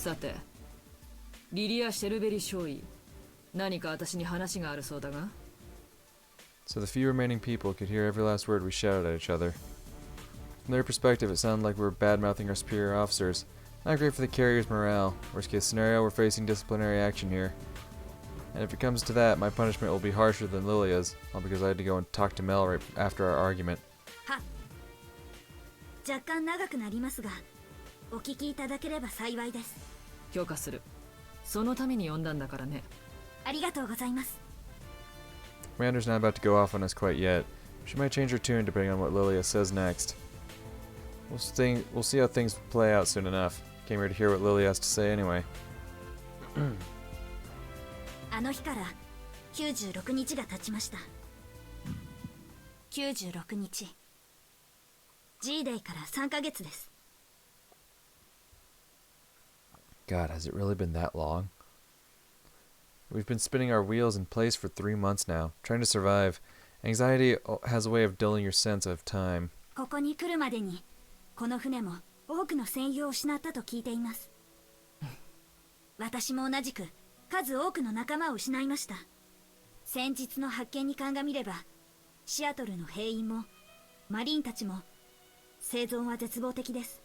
さて、リリア・シェルベリ少尉、何か私に話があるそうだが。So the few remaining people could hear every last word we shouted at each other. From their perspective, it sounded like we were bad-mouthing our superior officers. Not great for the carrier's morale. Worst case scenario, we're facing disciplinary action here. And if it comes to that, my punishment will be harsher than Lilia's, all because I had to go and talk to Mel right after our argument. 若干長くなりますが、お聞きいただければ幸いです。許可する。そのために呼んだんだからね。ありがとうございます。The commander's not about to go off on us quite yet. She might change her tune depending on what Lilia says next. We'll see how things play out soon enough. Came here to hear what Lilia has to say anyway. あの日から96日が経ちました。96日。G-Day から3ヶ月です。God, has it really been that long? We've been spinning our wheels in place for 3 months now, trying to survive. Anxiety has a way of dulling your sense of time. ここに来るまでに、この船も多くの戦友を失ったと聞いています。私も同じく数多くの仲間を失いました。先日の発見に鑑みれば、シアトルの兵員もマリーンたちも生存は絶望的です。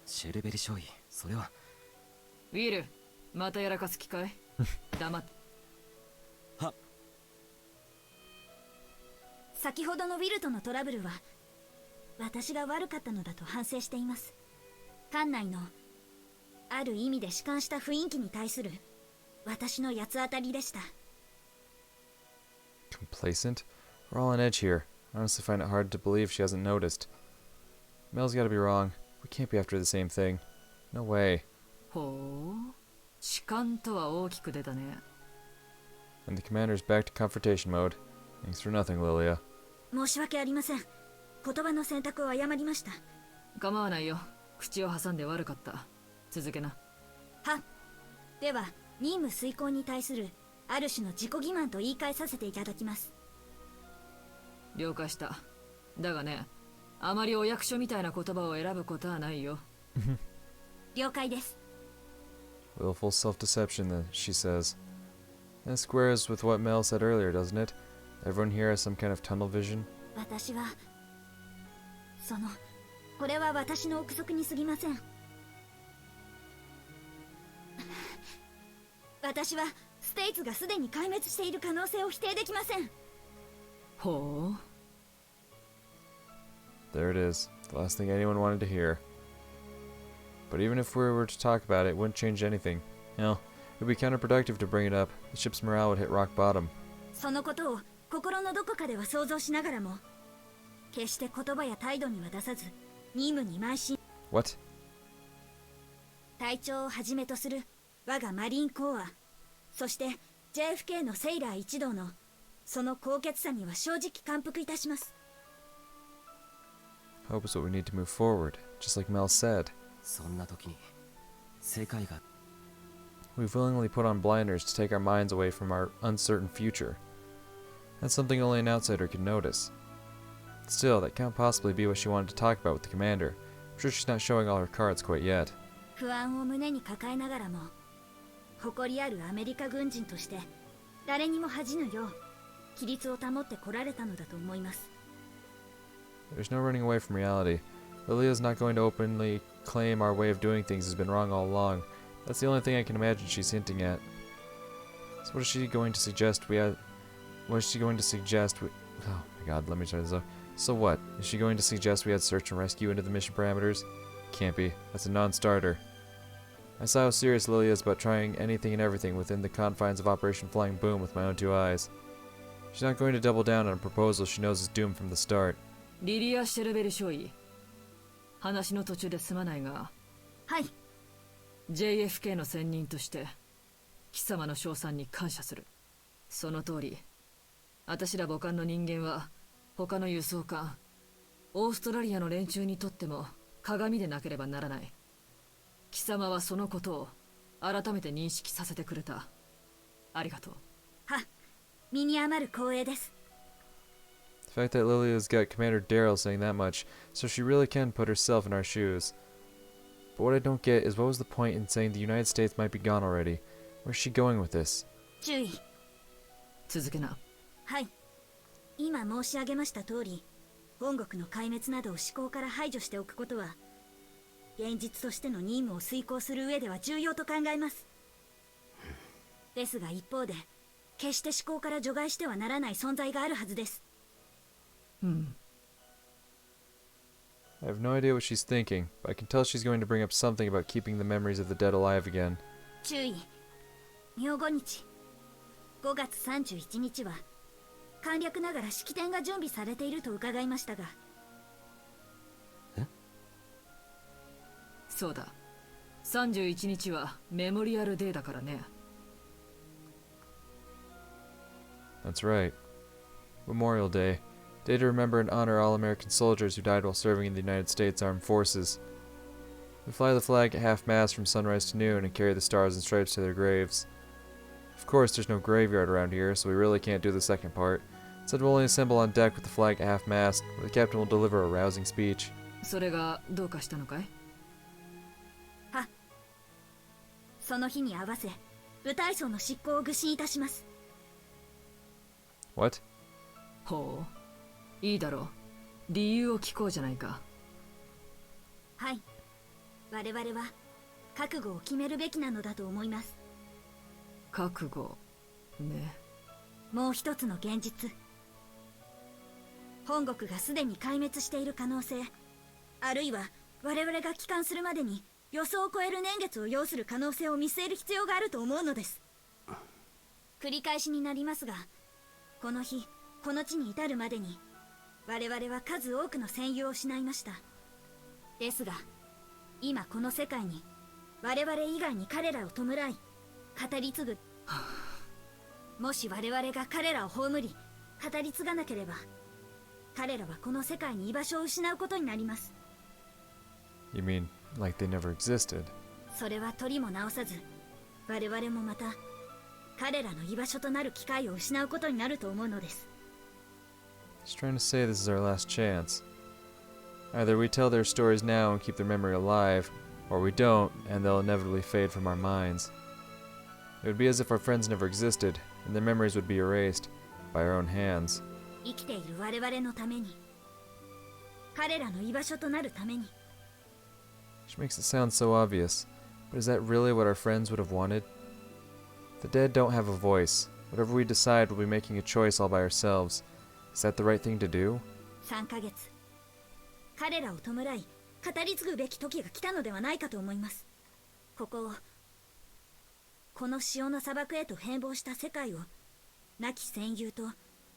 シェルベリ少尉、それは。ウィル、またやらかす気かい？黙って。は。先ほどのウィルとのトラブルは私が悪かったのだと反省しています。艦内のある意味で弛緩した雰囲気に対する私の八つ当たりでした。Complacent? We're all on edge here. I honestly find it hard to believe she hasn't noticed. Mel's gotta be wrong. We can't be after the same thing. No way. ほう、弛緩とは大きく出たね。And the commander's back to confrontation mode. Thanks for nothing, Lilia. 申し訳ありません。言葉の選択を誤りました。構わないよ。口を挟んで悪かった。続けな。は。では、任務遂行に対するある種の自己欺瞞と言い換えさせていただきます。了解した。だがね、あまりお役所みたいな言葉を選ぶことはないよ。了解です。Willful self-deception, she says. That squares with what Mel said earlier, doesn't it? Everyone here has some kind of tunnel vision. 私は、これは私の憶測に過ぎません。私はステイツがすでに壊滅している可能性を否定できません。ほう。There it is, the last thing anyone wanted to hear. But even if we were to talk about it, it wouldn't change anything. Hell, it would be counterproductive to bring it up. The ship's morale would hit rock bottom. そのことを心のどこかでは想像しながらも、決して言葉や態度には出さず、任務に邁進。What? 隊長をはじめとする我がマリンコア、そして JFK のセイラー一同のその高潔さには正直感服いたします。Hope is what we need to move forward, just like Mel said. そんな時に世界が We've willingly put on blinders to take our minds away from our uncertain future. That's something only an outsider could notice. Still, that can't possibly be what she wanted to talk about with the commander. I'm sure she's not showing all her cards quite yet. 不安を胸に抱えながらも、誇りあるアメリカ軍人として誰にも恥じぬよう規律を保ってこられたのだと思います。There's no running away from reality. Lilia's not going to openly claim our way of doing things has been wrong all along. That's the only thing I can imagine she's hinting at. So what is she going to suggest we had... What is she going to suggest we... Oh my god, let me try this out. So what? Is she going to suggest we add search and rescue into the mission parameters? Can't be. That's a non-starter. I saw how serious Lilia is about trying anything and everything within the confines of Operation Flying Boom with my own two eyes. She's not going to double down on a proposal she knows is doomed from the start. リリア・シェルベル少尉、話の途中ですまないが、はい。JFK の専任として貴様の賞賛に感謝する。その通り、私ら母艦の人間は他の輸送艦、オーストラリアの連中にとっても鏡でなければならない。貴様はそのことを改めて認識させてくれた。ありがとう。は、身に余る光栄です。The fact that Lilia's got Commander Daryl saying that much, so she really can put herself in our shoes. But what I don't get is what was the point in saying the United States might be gone already? Where's she going with this? 注意。続けな。はい。今申し上げました通り、本国の壊滅などを思考から排除しておくことは、現実としての任務を遂行する上では重要と考えます。ですが一方で、決して思考から除外してはならない存在があるはずです。うん。I have no idea what she's thinking, but I can tell she's going to bring up something about keeping the memories of the dead alive again. 注意。明後日、5月31日は、簡略ながら式典が準備されていると伺いましたが。え？そうだ。31日はメモリアルデーだからね。That's right. Memorial Day. Day to remember and honor all American soldiers who died while serving in the United States Armed Forces. We fly the flag at half-mast from sunrise to noon and carry the stars and stripes to their graves. Of course, there's no graveyard around here, so we really can't do the second part. Instead, we'll only assemble on deck with the flag at half-mast, where the captain will deliver a rousing speech. それがどうかしたのかい？は。その日に合わせ、舞台層の執行を具申いたします。What? ほう。いいだろう。理由を聞こうじゃないか。はい。我々は覚悟を決めるべきなのだと思います。覚悟ね。もう一つの現実。本国がすでに壊滅している可能性、あるいは我々が帰還するまでに予想を超える年月を要する可能性を見据える必要があると思うのです。繰り返しになりますが、この日この地に至るまでに我々は数多くの戦友を失いました。ですが今この世界に我々以外に彼らを弔い語り継ぐもし我々が彼らを葬り語り継がなければ、彼らはこの世界に居場所を失うことになります。 You mean, like they never existed? それは取りも直さず、我々もまた彼らの居場所となる機会を失うことになると思うのです。 She's trying to say this is our last chance. Either we tell their stories now and keep their memory alive, or we don't, and they'll inevitably fade from our minds. It would be as if our friends never existed, and their memories would be erased by our own hands. 生きている我々のために、彼らの居場所となるために。 She makes it sound so obvious, but is that really what our friends would have wanted? The dead don't have a voice. Whatever we decide, we'll be making a choice all by ourselves. Is that the right thing to do? 3ヶ月。彼らを弔い、語り継ぐべき時が来たのではないかと思います。この潮の砂漠へと変貌した世界を、亡き戦友と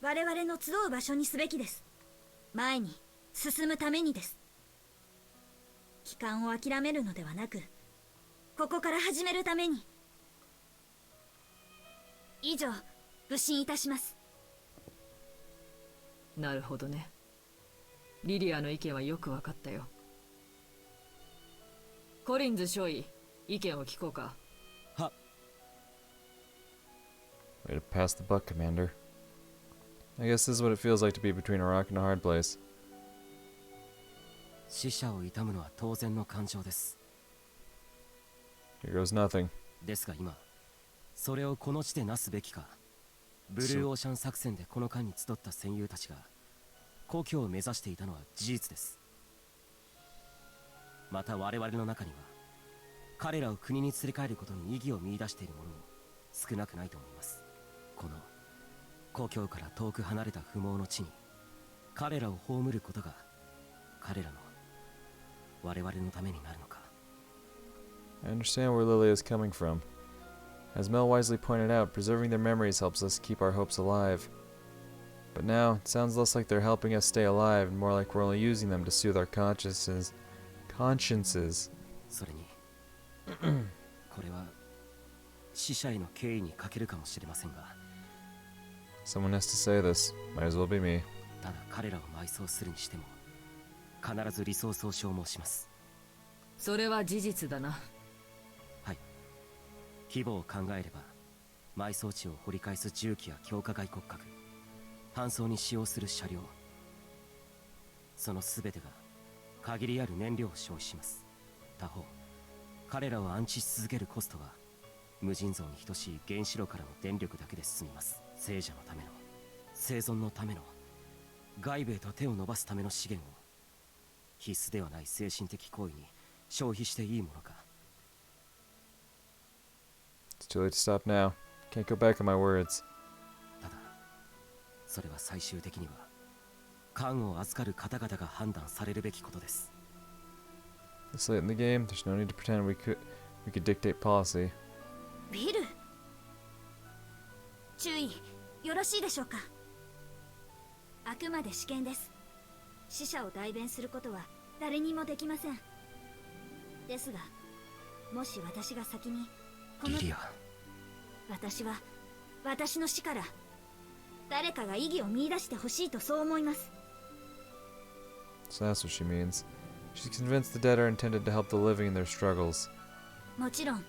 我々の集う場所にすべきです。前に進むためにです。帰還を諦めるのではなく、ここから始めるために。以上、具申いたします。なるほどね。リリアの意見はよく分かったよ。コリンズ少尉、意見を聞こうか。は。 Way to pass the buck, Commander. I guess this is what it feels like to be between a rock and a hard place. 死者を悼むのは当然の感情です。 Here goes nothing. ですが今、それをこの地でなすべきか。ブルーオーシャン作戦でこの間に集った戦友たちが故郷を目指していたのは事実です。また我々の中には彼らを国に連れ帰ることに意義を見出している者も少なくないと思います。この故郷から遠く離れた不毛の地に彼らを葬ることが彼らの我々のためになるのか。 I understand where Lilia is coming from. As Mel wisely pointed out, preserving their memories helps us keep our hopes alive. But now, it sounds less like they're helping us stay alive and more like we're only using them to soothe our consciences. それにこれは死者への敬意に欠けるかもしれませんが、 Someone has to say this. Might as well be me. ただ彼らを埋葬するにしても必ずリソースを消耗します。それは事実だな。はい。規模を考えれば埋葬地を掘り返す重機や強化外骨格、搬送に使用する車両、その全てが限りある燃料を消費します。他方彼らを安置し続けるコストは無尽蔵に等しい原子炉からの電力だけで済みます。聖者のための、生存のための、外部へと手を伸ばすための資源を必須ではない精神的行為に消費していいものか。 It's too late to stop now. Can't go back on my words. ただそれは最終的には官を預かる方々が判断されるべきことです。 This late in the game, there's no need to pretend we could dictate policy. ウィル、注意よろしいでしょうか。あくまで試験です。死者を代弁することは誰にもできません。ですがもし私が先にこのリリア、私は私の死から誰かが意義を見出してほしいとそう思います。 So that's what she means. She's convinced the dead are intended to help the living in their struggles. もちろん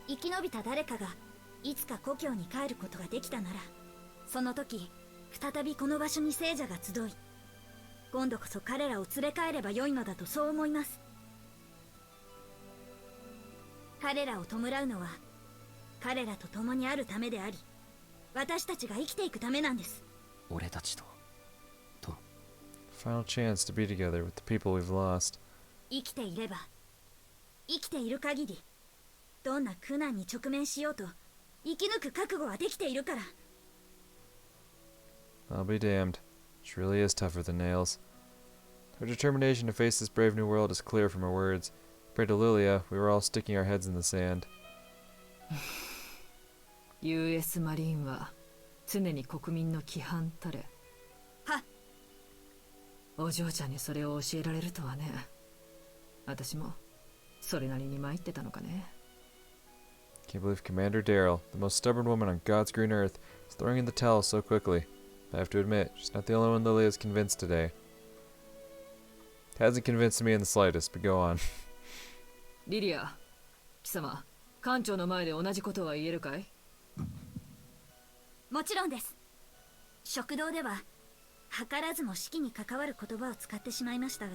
生き延びた誰かがいつか故郷に帰ることができたなら、その時再びこの場所に聖者が集い、今度こそ彼らを連れ帰ればよいのだとそう思います。彼らを弔うのは彼らと共にあるためであり、私たちが生きていくためなんです。俺たちと Final chance to be together with the people we've lost. 生きていれば、生きている限りどんな苦難に直面しようと生き抜く覚悟はできているから。 I'll be damned. She really is tougher than nails. Her determination to face this brave new world is clear from her words. Compared to Lilia, we were all sticking our heads in the sand. US マリーンは常に国民の規範たれ。はっ。お嬢ちゃんにそれを教えられるとはね。私もそれなりに参ってたのかね。 Can't believe Commander Darrell, the most stubborn woman on God's green earth, is throwing in the towel so quickly. I have to admit, she's not the only one Lilia is convinced today. Hasn't convinced me in the slightest, but go on. リリア、貴様、艦長の前で同じことは言えるかい？もちろんです。食堂では図らずも士気に関わる言葉を使ってしまいましたが、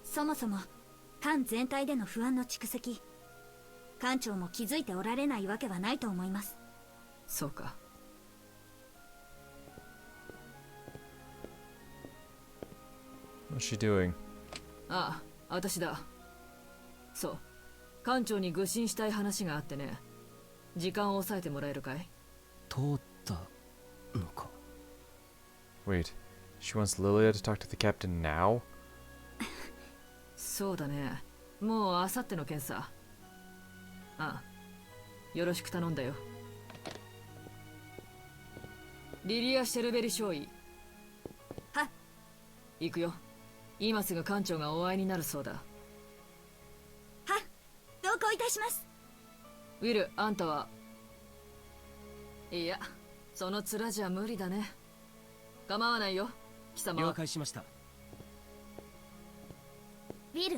そもそも艦全体での不安の蓄積、艦長も気づいておられないわけはないと思います。そうか。What's she doing? ああ、私だ。そう。艦長に愚信したい話があってね。時間を抑えてもらえるかい？通ったのか。 Wait, she wants Lilia to talk to the captain now? そうだね。もうあさっての検査。ああ、よろしく頼んだよ。リリア・シェルベリ少尉。はっ。行くよ。今すぐ艦長がお会いになるそうだ。はっ、同行いたします。ウィル、あんたは。いや、その面じゃ無理だね。構わないよ、貴様。了解しました。ウィル、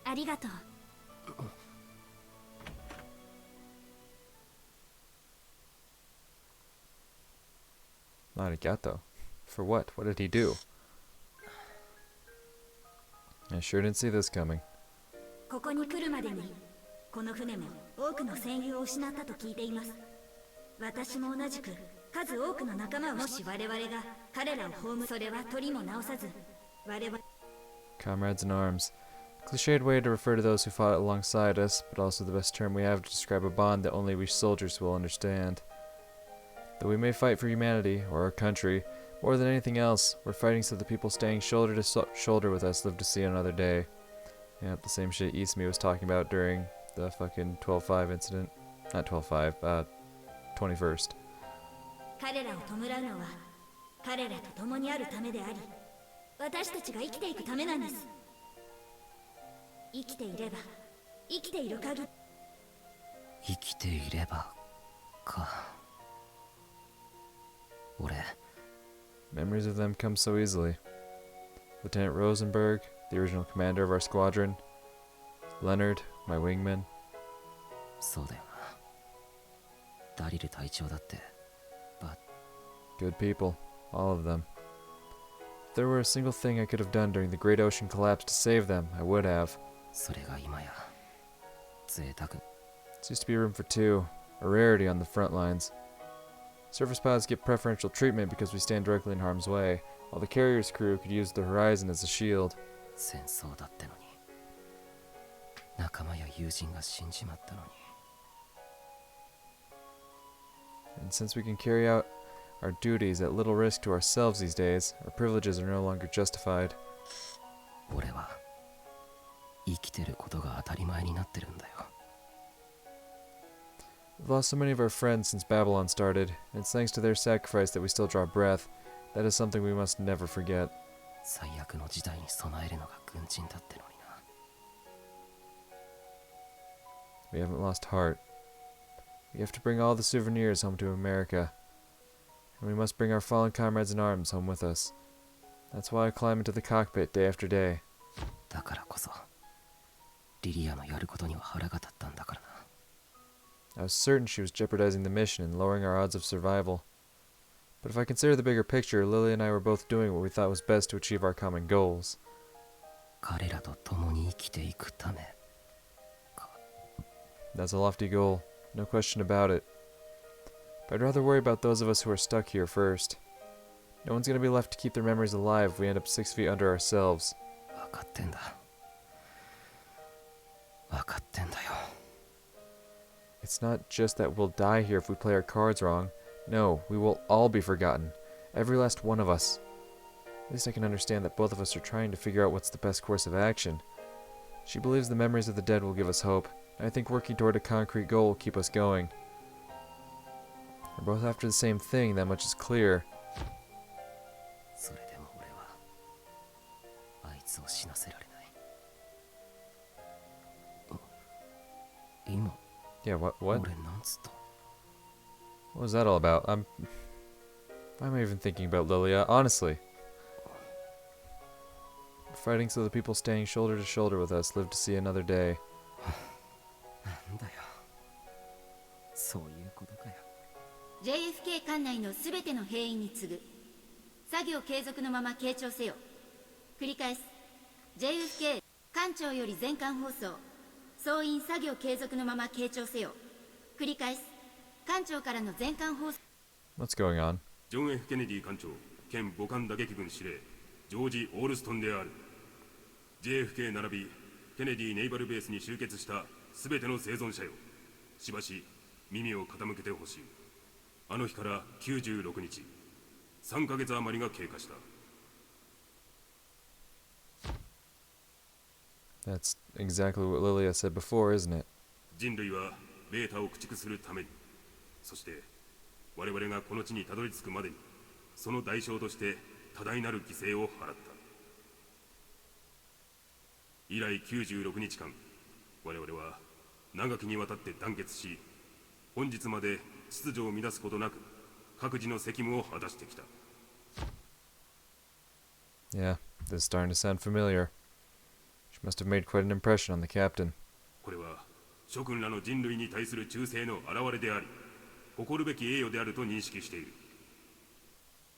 ありがとう。Arigato. For what? What did he do? I sure didn't see this coming. ここに来るまでにこの船も多くの戦友を失ったと聞いています。私も同じく数多くの仲間を、もし我々が彼らを葬る、それは取りも直さず我々 Comrades in arms. Cliched way to refer to those who fought alongside us, but also the best term we have to describe a bond that only we soldiers will understand. Though we may fight for humanity, or our country, more than anything else, we're fighting so the people staying shoulder to shoulder with us live to see another day. Yeah, the same shit Ismi was talking about during the fucking 12-5 incident. Not 12-5, 21st. 彼らを弔うのは彼らと共にあるためであり、私たちが生きていくためなんです。生きていれば、生きている限り。生きていればか。俺 Memories of them come so easily. Lieutenant Rosenberg, the original commander of our squadron. Leonard, my wingman. そうだよな。ダリル隊長だって。But Good people, all of them. If there were a single thing I could have done during the Great Ocean collapse to save them, I would have. それが今や贅沢。 This used to be a room for two, a rarity on the front lines. Surface pilots get preferential treatment because we stand directly in harm's way, while the carrier's crew could use the horizon as a shield. 戦争だってのに仲間や友人が死んじまったのに。 And since we can carry out our duties at little risk to ourselves these days, our privileges are no longer justified. 俺は生きてることが当たり前になってるんだよ。 We've lost so many of our friends since Babylon started, and it's thanks to their sacrifice that we still draw breath. That is something we must never forget. 最悪の事態に備えるのが軍人だってのにな。 We haven't lost heart. We have to bring all the souvenirs home to America. And we must bring our fallen comrades in arms home with us. That's why I climb into the cockpit day after day. だからこそリリアのやることには腹が立ったんだからな。 I was certain she was jeopardizing the mission and lowering our odds of survival. But if I consider the bigger picture, Lilia and I were both doing what we thought was best to achieve our common goals. 彼らと共に生きていくため。 That's a lofty goal, no question about it. But I'd rather worry about those of us who are stuck here first. No one's going to be left to keep their memories alive if we end up 6 feet under ourselves. 分かってんだ。分かってんだよ。 It's not just that we'll die here if we play our cards wrong. No, we will all be forgotten. Every last one of us. At least I can understand that both of us are trying to figure out what's the best course of action. She believes the memories of the dead will give us hope, and I think working toward a concrete goal will keep us going. We're both after the same thing, that much is clear. それでも俺はあいつを死なせられない。今 Yeah, what? 俺なんつった？ What was that all about? Why am I even thinking about Lilia? Honestly. We're fighting so the people staying shoulder to shoulder with us live to see another day. なんだよ。そういうことかよ。 JFK 管内のすべての兵員に次ぐ。作業継続のまま傾聴せよ。繰り返す。JFK 艦長より全艦放送。総員作業継続のまま傾聴せよ。繰り返す。艦長からの全艦放送。 What's going on? ジョン・ F ・ケネディ艦長兼母艦打撃群司令ジョージ・オールストンである。 JFK 並びケネディネイバルベースに集結したすべての生存者よ、しばし耳を傾けてほしい。あの日から96日、3ヶ月余りが経過した。 That's exactly what Lilia said before, isn't it? 人類はベータを駆逐するために、そして我々がこの地にたどり着くまでに、その代償として多大なる犠牲を払った。以来96日間、我々は長きにわたって団結し、本日まで秩序を乱すことなく各自の責務を果たしてきた。 Yeah, this is starting to sound familiar. She must have made quite an impression on the captain. これは諸君らの人類に対する忠誠の表れであり、誇るべき栄誉であると認識している。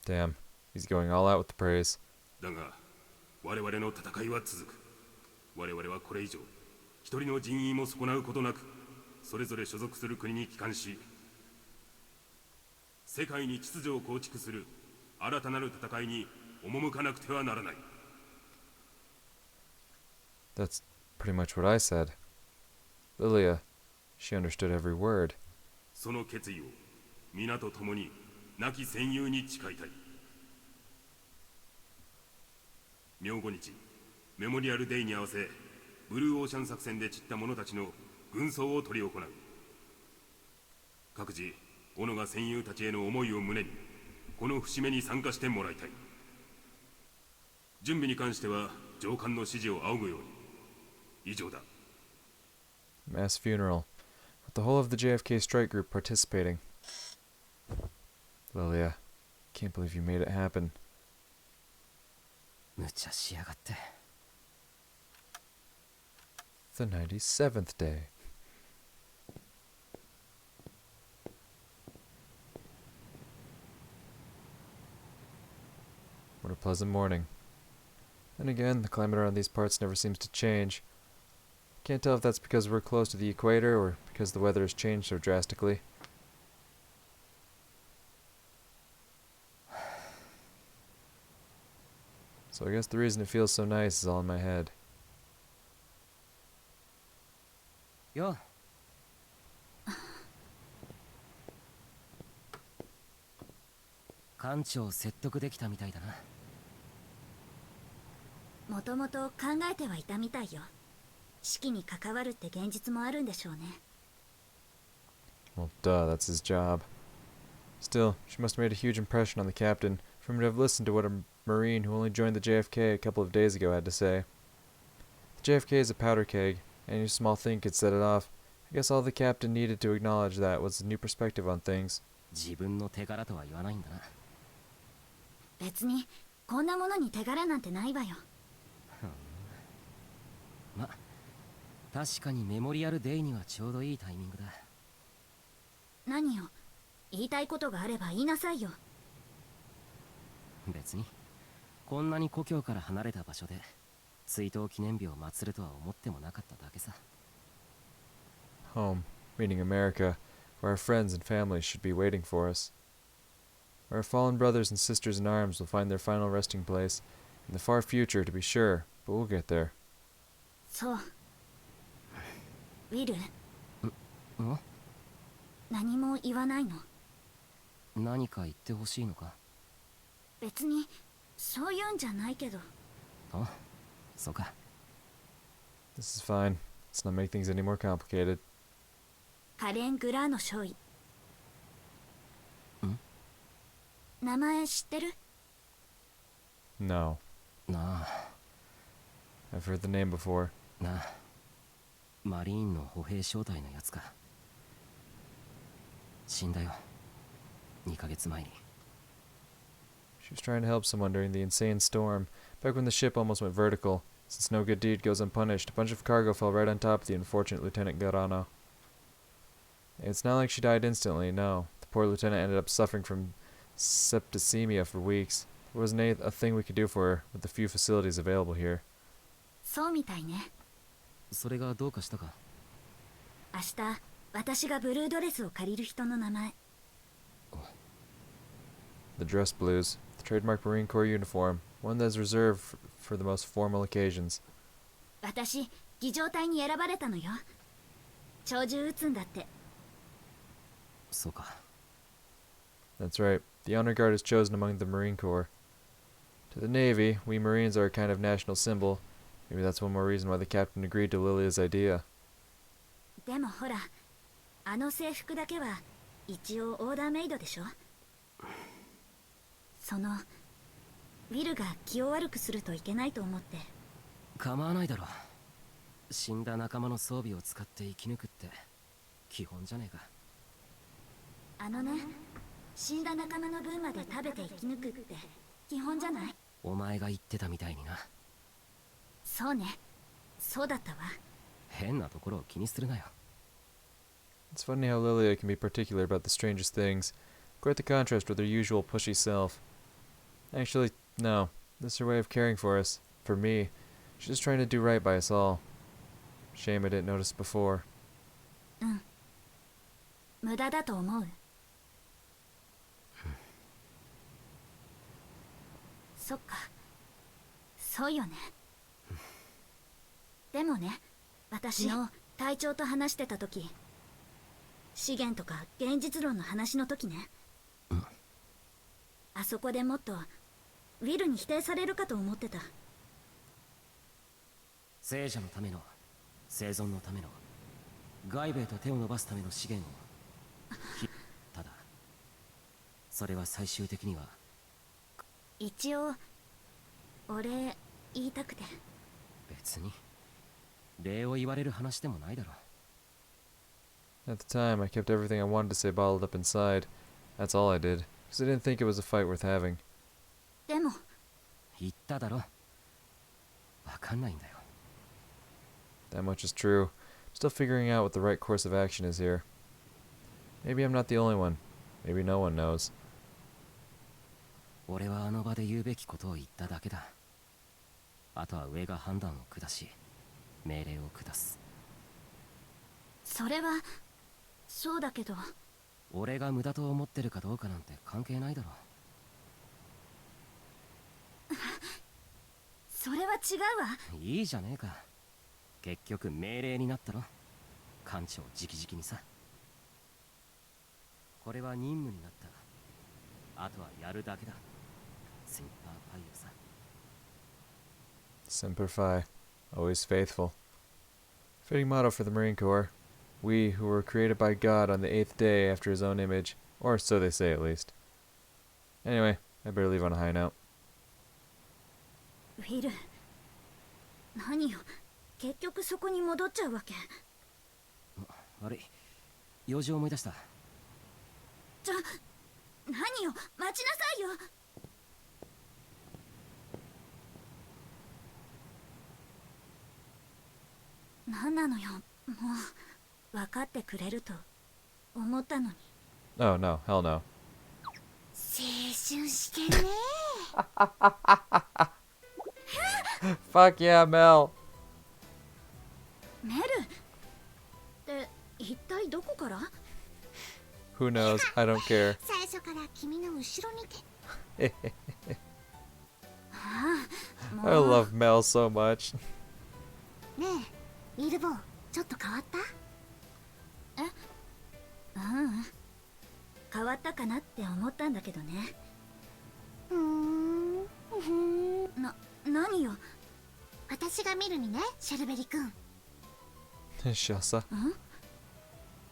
Damn, he's going all out with the praise. だが我々の戦いは続く。我々はこれ以上一人の人員も損なうことなく、それぞれ所属する国に帰還し、世界に秩序を構築する新たなる戦いに赴かなくてはならない。 That's pretty much what I said. Lilia, she understood every word. その決意を皆と共に亡き戦友に誓いたい。明後日メモリアルデイに合わせ、ブルーオーシャン作戦で散った者たちの軍葬を執り行う。各自己が戦友たちへの思いを胸に、この節目に参加してもらいたい。準備に関しては上官の指示を仰ぐように。以上だ。 Mass funeral, with the whole of the JFK strike group participating. Lilia, can't believe you made it happen. 無茶しやがって。 The 97th day. What a pleasant morning. And again, the climate around these parts never seems to change. Can't tell if that's because we're close to the equator or because the weather has changed so drastically. So I guess the reason it feels so nice is all in my head. よ艦長を説得できたみたいだな。もともと考えてはいたみたいよ。指揮に関わるって現実もあるんでしょうね。Well, duh, that's his job. Still, she must have made a huge impression on the captain for him to have listened to what a Marine who only joined the JFK a couple of days ago had to say. The JFK is a powder keg. Any small thing could set it off. I guess all the captain needed to acknowledge that was a new perspective on things. 自分の手柄とは言わないんだな。別にこんなものに手柄なんてないわよ。ま、確かにメモリアルデイにはちょうどいいタイミングだ。何よ、言いたいことがあれば言いなさいよ。別にこんなに故郷から離れた場所で追悼記念日を祀るとは思ってもなかっただけさ。Home, meaning America, where our friends and families should be waiting for us. Where our fallen brothers and sisters in arms will find their final resting place. In the far future, to be sure, but we'll get there. そう。ウィル、ん？何も言わないの？何か言ってほしいのか？別にそういうんじゃないけど。あ、そうか。This is fine. Let's not make things any more complicated. カレン・グラーの少尉。ん？名前知ってる？ No. なあ。I've heard the name before. なあ。マリーンの歩兵小隊のやつか。死んだよ。2ヶ月前に。She was trying to help someone during the insane storm, back when the ship almost went vertical. Since no good deed goes unpunished, a bunch of cargo fell right on top of the unfortunate Lieutenant Garano. It's not like she died instantly, no. The poor lieutenant ended up suffering from septicemia for weeks. There wasn't a thing we could do for her, with the few facilities available here. そうみたいね。それがどうかしたか？明日、私がブルードレスを借りる人の名前。The dress blues, the trademark Marine Corps uniform, one that is reserved for the most formal occasions. 私、儀仗隊に選ばれたのよ。鳥獣撃つんだって。そうか。That's right, the honor guard is chosen among the Marine Corps. To the Navy, we Marines are a kind of national symbol. Maybe that's one more reason why the captain agreed to Lilia's idea. でもほら、あの制服だけは一応オーダーメイドでしょ。そのウィルが気を悪くするといけないと思って。構わないだろ。死んだ仲間の装備を使って生き抜くって基本じゃねえか。あのね、死んだ仲間の分まで食べて生き抜くって基本じゃない？お前が言ってたみたいにな。そうね、そうだったわ。変なところを気にするなよ。It's funny how Lilia can be particular about the strangest things. Quite the contrast with her usual pushy self. Actually, no. This is her way of caring for us. For me. She's just trying to do right by us all. Shame I didn't notice before. うん。無駄だと思う。そっか。そうよね。でもね、私の隊長と話してた時、資源とか現実論の話の時ね、あそこでもっとウィルに否定されるかと思ってた。聖者のための、生存のための、外部へと手を伸ばすための資源をただそれは最終的には一応お礼言いたくて。別に礼を言われる話でもないだろ。 At the time, I kept everything I wanted to say bottled up inside. That's all I did, because I didn't think it was a fight worth having. でも言っただろ。わかんないんだよ。That much is true. I'm still figuring out what the right course of action is here. Maybe I'm not the only one. Maybe no one knows. 俺はあの場で言うべきことを言っただけだ。あとは上が判断を下し、命令を下す。それはそうだけど。俺が無駄と思ってるかどうかなんて関係ないだろ。それは違うわ。いいじゃねえか。結局命令になったろ、艦長直々にさ。これは任務になった。あとはやるだけだ。センパーパイオさ。 Semper Fi, always faithful. Fitting motto for the Marine Corps. We who were created by God on the 8th day after his own image, or so they say at least. Anyway, I better leave on a high note. ウィル、何よ、結局そこに戻っちゃうわけ。悪い、用事を思い出した。何よ、待ちなさいよ。何なのよ、もう分かってくれると思ったのに。 Oh no, hell no. 青春してるね。Fuck yeah, Mel! メルって一体どこから？ Who knows? I don't care. 最初から君の後ろにて。I love Mel so much. ねえ、ミルボー、ちょっと変わった？変わったかなって思ったんだけどね。何よ。私が見るにね、シェルベリ君。Shasa.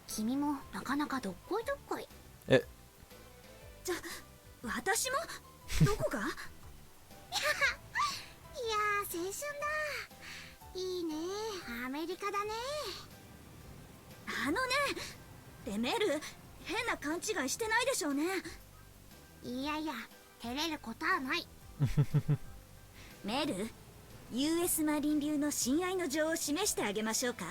君もなかなかどっこいどっこい。え、私もどこが？いやー、青春だ。いいね、アメリカだね。でメル、変な勘違いしてないでしょうね。いやいや、照れることはない。メル、US マリン流の親愛の情を示してあげましょうか。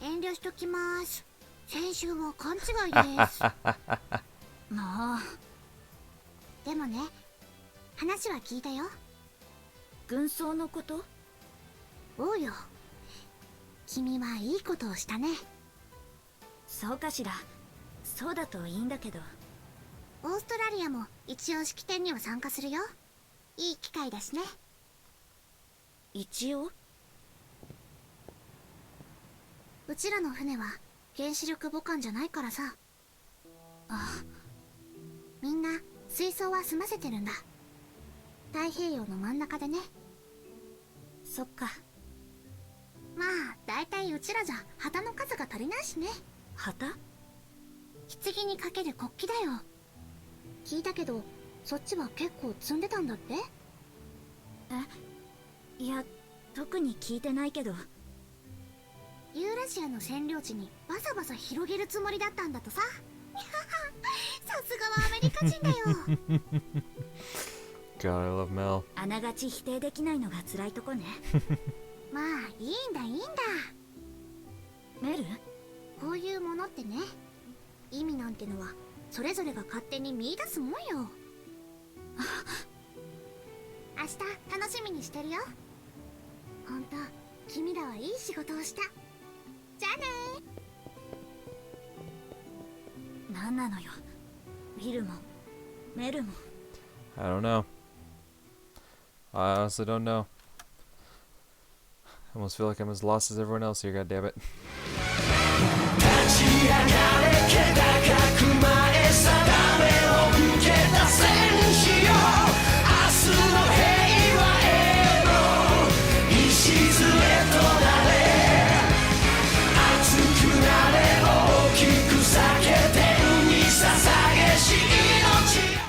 遠慮しときます。先週は勘違いです。もう。でもね、話は聞いたよ。軍曹のこと？おうよ。君はいいことをしたね。そうかしら。そうだといいんだけど。オーストラリアも一応式典には参加するよ。いい機会だしね。一応？うちらの船は原子力母艦じゃないからさ。みんな水槽は済ませてるんだ。太平洋の真ん中でね。そっか。まあだいたいうちらじゃ旗の数が足りないしね。旗？棺にかける国旗だよ。聞いたけどそっちは結構積んでたんだって？いや、特に聞いてないけど。ユーラシアの占領地にバサバサ広げるつもりだったんだとさ。さすがはアメリカ人だよ。God, I love Mel. あながち否定できないのが辛いとこね。まあいいんだいいんだ。メル、こういうものってね、意味なんてのはそれぞれが勝手に見出すもんよ。明日楽しみにしてるよ。ほんと君らはいい仕事をした。じゃあねー。なんなのよ、ウィルもメルも。 I don't know. I honestly don't know. I almost feel like I'm as lost as everyone else here, goddammit.